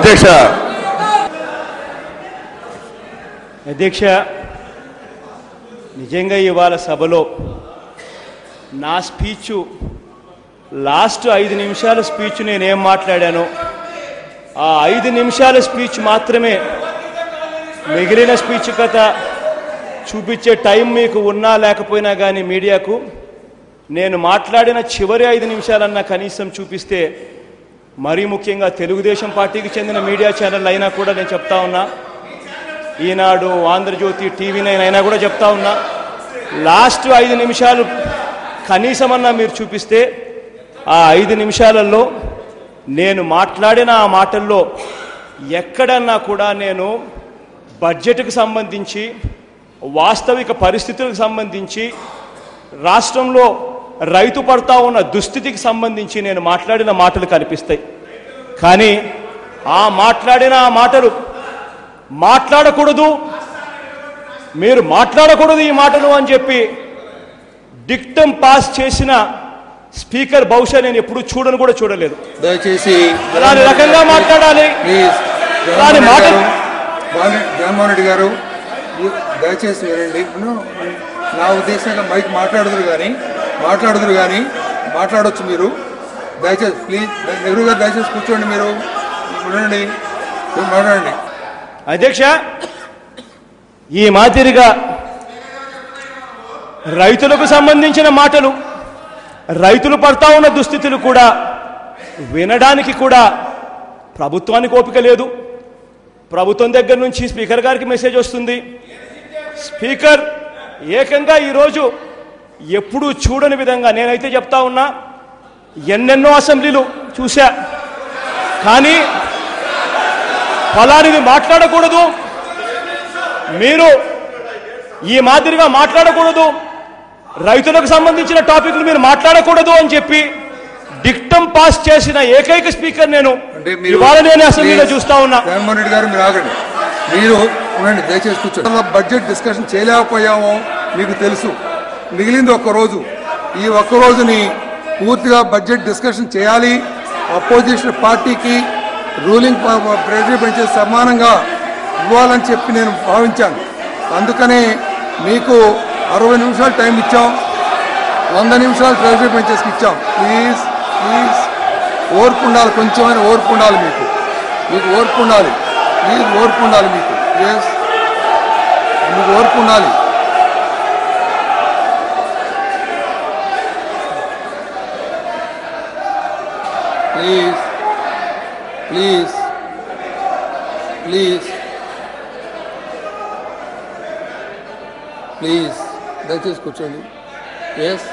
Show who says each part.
Speaker 1: అధ్యక్ష
Speaker 2: అధ్యక్ష నిజంగా ఇవాళ సభలో నా స్పీచ్ లాస్ట్ 5 నిమిషాల స్పీచ్ నేనేం మాట్లాడానో ఆ 5 నిమిషాల స్పీచ్ మాత్రమే మిగిలిన స్పీచ్ కథ చూపించే టైం మీకు ఉన్నా లేకపోయినా కానీ మీడియాకు నేను మాట్లాడిన చివరి 5 నిమిషాలన్నా కనీసం చూపిస్తే మరీ ముఖ్యంగా తెలుగుదేశం పార్టీకి చెందిన మీడియా ఛానల్ అయినా కూడా నేను చెప్తా ఉన్నా, ఈనాడు ఆంధ్రజ్యోతి టీవీ9 అయినా కూడా చెప్తా ఉన్నా, లాస్ట్ 5 నిమిషాలు కనీసమన్నా మీరు చూపిస్తే ఆ 5 నిమిషాలలో నేను మాట్లాడిన ఆ మాటల్లో ఎక్కడన్నా కూడా నేను బడ్జెట్కు సంబంధించి వాస్తవిక పరిస్థితులకు సంబంధించి రాష్ట్రంలో రైతు పడతా ఉన్న దుస్థితికి సంబంధించి నేను మాట్లాడిన మాటలు కనిపిస్తాయి. కానీ ఆ మాట్లాడిన ఆ మాటలు మాట్లాడకూడదు, మీరు మాట్లాడకూడదు ఈ మాటలు అని చెప్పి డిక్టమ్ పాస్ చేసిన స్పీకర్ బహుశా నేను ఎప్పుడు చూడను కూడా చూడలేదు.
Speaker 3: దయచేసి
Speaker 2: అలాంటి రకంగా మాట్లాడాలి.
Speaker 3: జగన్మోహన్ రెడ్డి గారు దయచేసి వినండి. నా ఉద్దేశంగా మైక్ మాట్లాడదురు కానీ మాట్లాడవచ్చు మీరు. దయచేసి ప్లీజ్ నెహ్రూ గారు దయచేసి కూర్చోండి, మీరు వినండి, మాట్లాడండి.
Speaker 2: అధ్యక్ష ఈ మాదిరిగా రైతులకు సంబంధించిన మాటలు, రైతులు పడతా ఉన్న దుస్థితులు కూడా వినడానికి కూడా ప్రభుత్వానికి ఓపిక లేదు. ప్రభుత్వం దగ్గర నుంచి స్పీకర్ గారికి మెసేజ్ వస్తుంది. స్పీకర్ ఏకంగా ఈరోజు ఎప్పుడూ చూడని విధంగా, నేనైతే చెప్తా ఉన్నా ఎన్నెన్నో అసెంబ్లీలు చూశా, కానీ ఫలానిది మాట్లాడకూడదు, మీరు ఈ మాదిరిగా మాట్లాడకూడదు, రైతులకు సంబంధించిన టాపిక్లు మీరు మాట్లాడకూడదు అని చెప్పి డిక్టమ్ పాస్ చేసిన ఏకైక స్పీకర్ నేను ఇవాళ నేను అసెంబ్లీలో చూస్తా ఉన్నా.
Speaker 3: జగన్మోహన్ రెడ్డి గారు మీరు ఆగండి, మీరు ఉండండి, దయచేసి కూర్చోండి. బడ్జెట్ డిస్కషన్ చేయలేకపోయామో మీకు తెలుసు. మిగిలింది ఒక్కరోజు. ఈ ఒక్కరోజుని పూర్తిగా బడ్జెట్ డిస్కషన్ చేయాలి. అపోజిషన్ పార్టీకి రూలింగ్ ప్రెజర్ పెంచే సమానంగా ఇవ్వాలని చెప్పి నేను భావించాను. అందుకనే మీకు 60 నిమిషాలు టైం ఇచ్చాం, 100 నిమిషాలు ప్రెజర్ పెంచేసి ఇచ్చాం. ప్లీజ్ ఓర్పు ఉండాలి, కొంచెమైనా ఓర్పు ఉండాలి, మీకు ఓర్పు ఉండాలి, ప్లీజ్ ఓర్పు ఉండాలి, మీకు ఓర్పు ఉండాలి. ప్లీజ్ దయచేసి కూర్చోండి. ప్లీజ్